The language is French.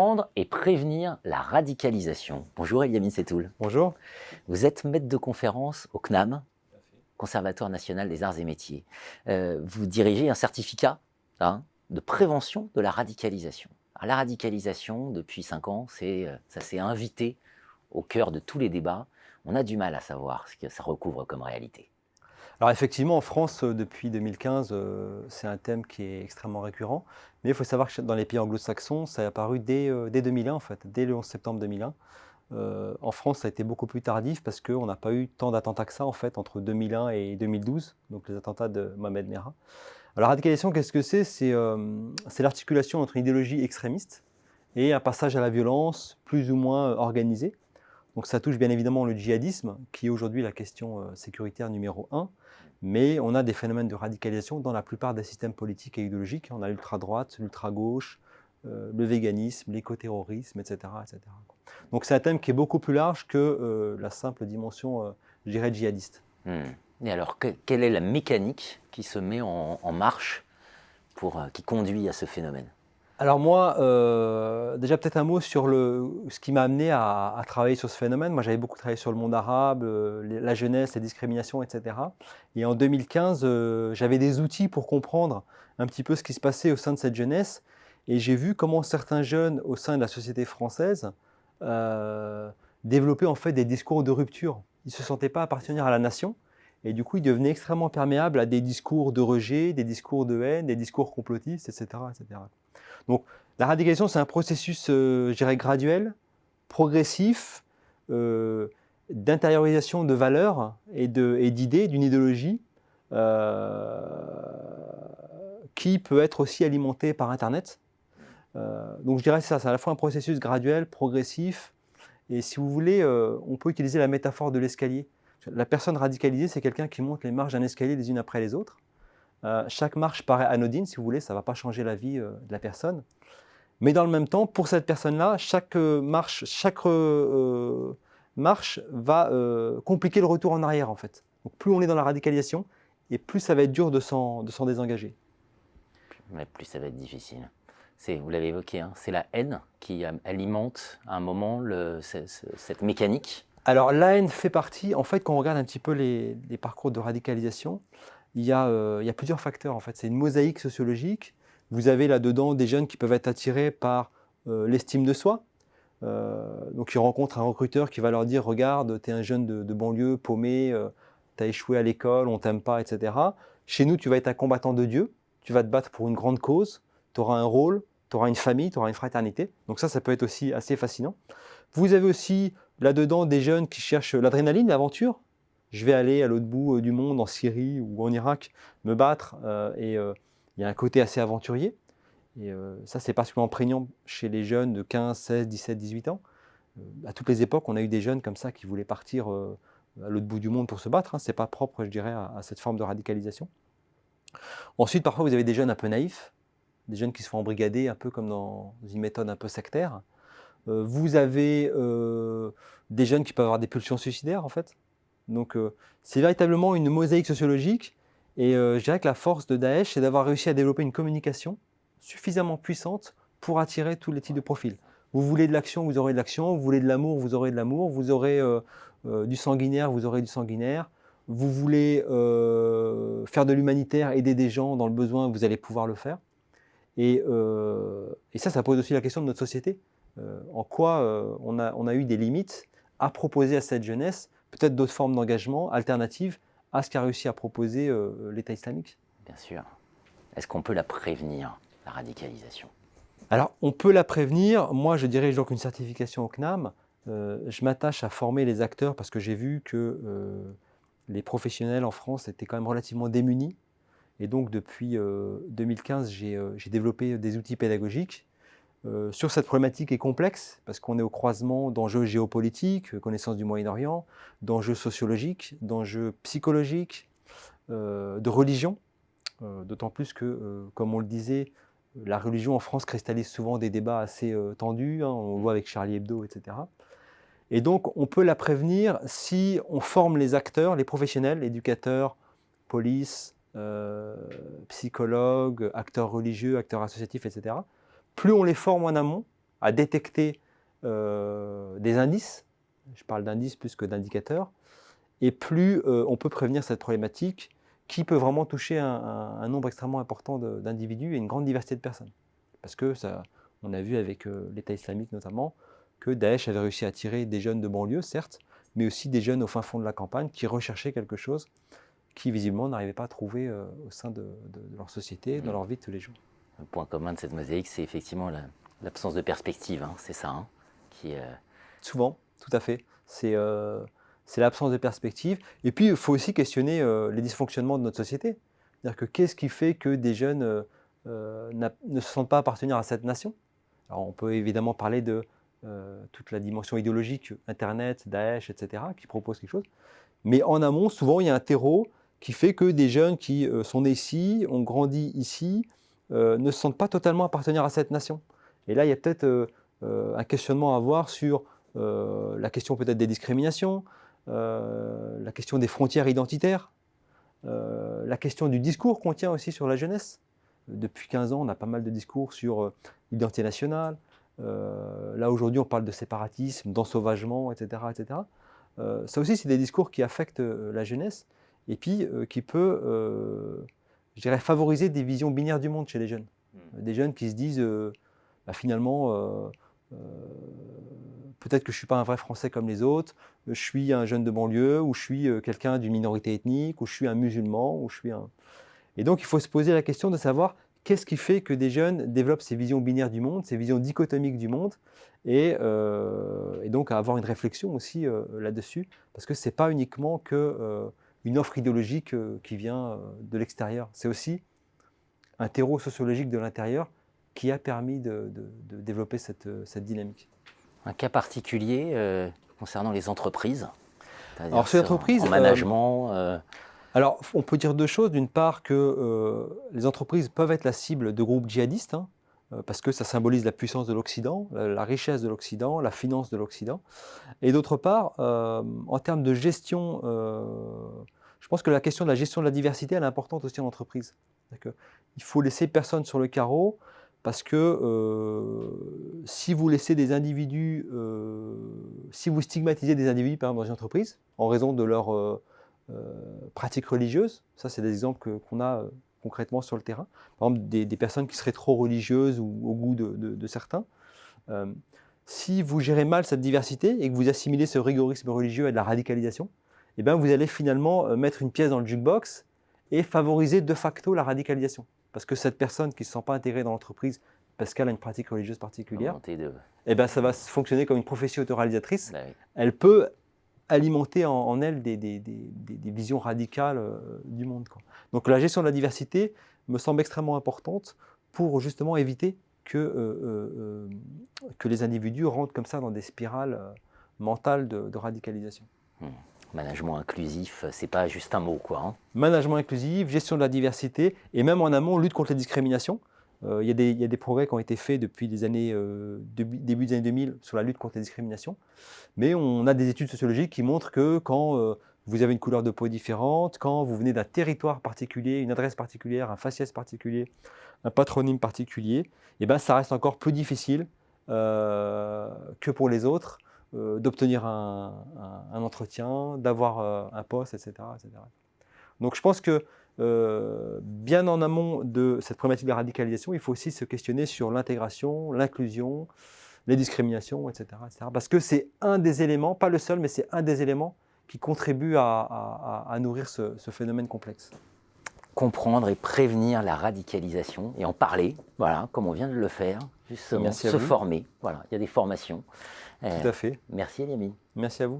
comprendre et prévenir la radicalisation. Bonjour Eliamine Setoul. Bonjour. Vous êtes maître de conférence au CNAM, Conservatoire national des arts et métiers. Vous dirigez un certificat de prévention de la radicalisation. Alors, la radicalisation, depuis 5 ans, ça s'est invité au cœur de tous les débats. On a du mal à savoir ce que ça recouvre comme réalité. Alors effectivement, en France, depuis 2015, c'est un thème qui est extrêmement récurrent. Mais il faut savoir que dans les pays anglo-saxons, ça est apparu dès 2001, en fait, dès le 11 septembre 2001. En France, ça a été beaucoup plus tardif parce qu'on n'a pas eu tant d'attentats que ça, en fait, entre 2001 et 2012, donc les attentats de Mohamed Merah. Alors la radicalisation, qu'est-ce que c'est? C'est l'articulation entre une idéologie extrémiste et un passage à la violence plus ou moins organisé. Donc ça touche bien évidemment le djihadisme, qui est aujourd'hui la question sécuritaire numéro 1, mais on a des phénomènes de radicalisation dans la plupart des systèmes politiques et idéologiques. On a l'ultra-droite, l'ultra-gauche, le véganisme, l'écoterrorisme, etc., etc. Donc c'est un thème qui est beaucoup plus large que la simple dimension, je dirais, djihadiste. Et alors, quelle est la mécanique qui se met en marche qui conduit à ce phénomène? Alors moi, déjà peut-être un mot sur ce qui m'a amené à travailler sur ce phénomène. Moi, j'avais beaucoup travaillé sur le monde arabe, la jeunesse, les discriminations, etc. Et en 2015, j'avais des outils pour comprendre un petit peu ce qui se passait au sein de cette jeunesse. Et j'ai vu comment certains jeunes au sein de la société française développaient en fait des discours de rupture. Ils ne se sentaient pas appartenir à la nation. Et du coup, ils devenaient extrêmement perméables à des discours de rejet, des discours de haine, des discours complotistes, etc., etc. Donc, la radicalisation, c'est un processus, je dirais, graduel, progressif, d'intériorisation de valeurs et d'idées, d'une idéologie qui peut être aussi alimentée par Internet. Donc, je dirais que c'est à la fois un processus graduel, progressif, et si vous voulez, on peut utiliser la métaphore de l'escalier. La personne radicalisée, c'est quelqu'un qui monte les marches d'un escalier les unes après les autres. Chaque marche paraît anodine, si vous voulez, ça ne va pas changer la vie de la personne. Mais dans le même temps, pour cette personne-là, chaque marche va compliquer le retour en arrière, en fait. Donc plus on est dans la radicalisation, et plus ça va être dur de s'en désengager. Mais plus ça va être difficile. Vous l'avez évoqué, c'est la haine qui alimente à un moment cette mécanique. Alors la haine fait partie, en fait, quand on regarde un petit peu les parcours de radicalisation, il y a plusieurs facteurs, en fait. C'est une mosaïque sociologique. Vous avez là-dedans des jeunes qui peuvent être attirés par l'estime de soi. Donc ils rencontrent un recruteur qui va leur dire « Regarde, tu es un jeune de banlieue, paumé, tu as échoué à l'école, on t'aime pas, etc. Chez nous, tu vas être un combattant de Dieu, tu vas te battre pour une grande cause, tu auras un rôle, tu auras une famille, tu auras une fraternité. » Donc ça peut être aussi assez fascinant. Vous avez aussi là-dedans des jeunes qui cherchent l'adrénaline, l'aventure. Je vais aller à l'autre bout du monde, en Syrie ou en Irak, me battre, et il y a un côté assez aventurier. Et ça, c'est particulièrement prégnant chez les jeunes de 15, 16, 17, 18 ans. À toutes les époques, on a eu des jeunes comme ça qui voulaient partir à l'autre bout du monde pour se battre. Ce n'est pas propre, je dirais, à cette forme de radicalisation. Ensuite, parfois, vous avez des jeunes un peu naïfs, des jeunes qui se font embrigader un peu comme dans une méthode un peu sectaire. Vous avez des jeunes qui peuvent avoir des pulsions suicidaires, en fait. Donc, c'est véritablement une mosaïque sociologique. Et je dirais que la force de Daesh, c'est d'avoir réussi à développer une communication suffisamment puissante pour attirer tous les types de profils. Vous voulez de l'action, vous aurez de l'action. Vous voulez de l'amour, vous aurez de l'amour. Vous aurez du sanguinaire, vous aurez du sanguinaire. Vous voulez faire de l'humanitaire, aider des gens dans le besoin, vous allez pouvoir le faire. Et ça pose aussi la question de notre société. En quoi on a eu des limites à proposer à cette jeunesse, peut-être d'autres formes d'engagement alternatives à ce qu'a réussi à proposer l'État islamique. Bien sûr. Est-ce qu'on peut la prévenir, la radicalisation? Alors, on peut la prévenir. Moi, je dirige donc une certification au CNAM. Je m'attache à former les acteurs parce que j'ai vu que les professionnels en France étaient quand même relativement démunis. Et donc, depuis 2015, j'ai développé des outils pédagogiques sur cette problématique qui est complexe, parce qu'on est au croisement d'enjeux géopolitiques, connaissance du Moyen-Orient, d'enjeux sociologiques, d'enjeux psychologiques, de religion, d'autant plus que, comme on le disait, la religion en France cristallise souvent des débats assez tendus, on le voit avec Charlie Hebdo, etc. Et donc, on peut la prévenir si on forme les acteurs, les professionnels, éducateurs, police, psychologues, acteurs religieux, acteurs associatifs, etc. Plus on les forme en amont, à détecter des indices, je parle d'indices plus que d'indicateurs, et plus on peut prévenir cette problématique qui peut vraiment toucher un nombre extrêmement important d'individus et une grande diversité de personnes. Parce que on a vu avec l'État islamique notamment que Daesh avait réussi à attirer des jeunes de banlieue, certes, mais aussi des jeunes au fin fond de la campagne qui recherchaient quelque chose qui visiblement n'arrivaient pas à trouver au sein de leur société, dans leur vie de tous les jours. Le point commun de cette mosaïque, c'est effectivement l'absence de perspective, hein, c'est ça, hein, qui Souvent, tout à fait. C'est l'absence de perspective. Et puis, il faut aussi questionner les dysfonctionnements de notre société. C'est-à-dire que qu'est-ce qui fait que des jeunes ne se sentent pas appartenir à cette nation? Alors, on peut évidemment parler de toute la dimension idéologique, Internet, Daesh, etc., qui propose quelque chose. Mais en amont, souvent, il y a un terreau qui fait que des jeunes qui sont nés ici, ont grandi ici, ne se sentent pas totalement appartenir à cette nation. Et là, il y a peut-être un questionnement à avoir sur la question peut-être des discriminations, la question des frontières identitaires, la question du discours qu'on tient aussi sur la jeunesse. Depuis 15 ans, on a pas mal de discours sur l'identité nationale. Là, aujourd'hui, on parle de séparatisme, d'ensauvagement, etc., etc. Ça aussi, c'est des discours qui affectent la jeunesse et puis qui peut, je dirais, favoriser des visions binaires du monde chez les jeunes. Des jeunes qui se disent, finalement, peut-être que je ne suis pas un vrai Français comme les autres, je suis un jeune de banlieue, ou je suis quelqu'un d'une minorité ethnique, ou je suis un musulman, ou je suis un... Et donc, il faut se poser la question de savoir qu'est-ce qui fait que des jeunes développent ces visions binaires du monde, ces visions dichotomiques du monde, et donc à avoir une réflexion aussi là-dessus, parce que ce n'est pas uniquement qu'une offre idéologique qui vient de l'extérieur, c'est aussi un terreau sociologique de l'intérieur qui a permis de développer cette dynamique. Un cas particulier concernant les entreprises. Alors, ces entreprises, en management. Alors, on peut dire deux choses. D'une part, que les entreprises peuvent être la cible de groupes djihadistes, hein, parce que ça symbolise la puissance de l'Occident, la richesse de l'Occident, la finance de l'Occident. Et d'autre part, en termes de gestion, je pense que la question de la gestion de la diversité, elle est importante aussi en entreprise. Il faut laisser personne sur le carreau, parce que si vous laissez des individus, si vous stigmatisez des individus, par exemple, dans une entreprise, en raison de leur pratiques religieuses, ça c'est des exemples qu'on a concrètement sur le terrain, par exemple des personnes qui seraient trop religieuses ou au goût de certains, si vous gérez mal cette diversité et que vous assimilez ce rigorisme religieux à de la radicalisation, eh bien vous allez finalement mettre une pièce dans le jukebox et favoriser de facto la radicalisation. Parce que cette personne qui ne se sent pas intégrée dans l'entreprise parce qu'elle a une pratique religieuse particulière, eh bien ça va fonctionner comme une prophétie autoralisatrice. Oui. Elle peut alimenter en elle des visions radicales du monde, quoi. Donc la gestion de la diversité me semble extrêmement importante pour justement éviter que les individus rentrent comme ça dans des spirales mentales de radicalisation. Management inclusif, c'est pas juste un mot, quoi. Hein. Management inclusif, gestion de la diversité, et même en amont, lutte contre les discriminations. Il y a des progrès qui ont été faits depuis les années, début des années 2000 sur la lutte contre les discriminations. Mais on a des études sociologiques qui montrent que quand vous avez une couleur de peau différente, quand vous venez d'un territoire particulier, une adresse particulière, un faciès particulier, un patronyme particulier, eh ben, ça reste encore plus difficile que pour les autres d'obtenir un entretien, d'avoir un poste, etc., etc. Donc je pense que bien en amont de cette problématique de la radicalisation, il faut aussi se questionner sur l'intégration, l'inclusion, les discriminations, etc., etc. Parce que c'est un des éléments, pas le seul, mais c'est un des éléments qui contribue à nourrir ce phénomène complexe. Comprendre et prévenir la radicalisation et en parler, voilà, comme on vient de le faire, justement, se former. Voilà, il y a des formations. Tout à fait. Merci Eliamine. Merci à vous.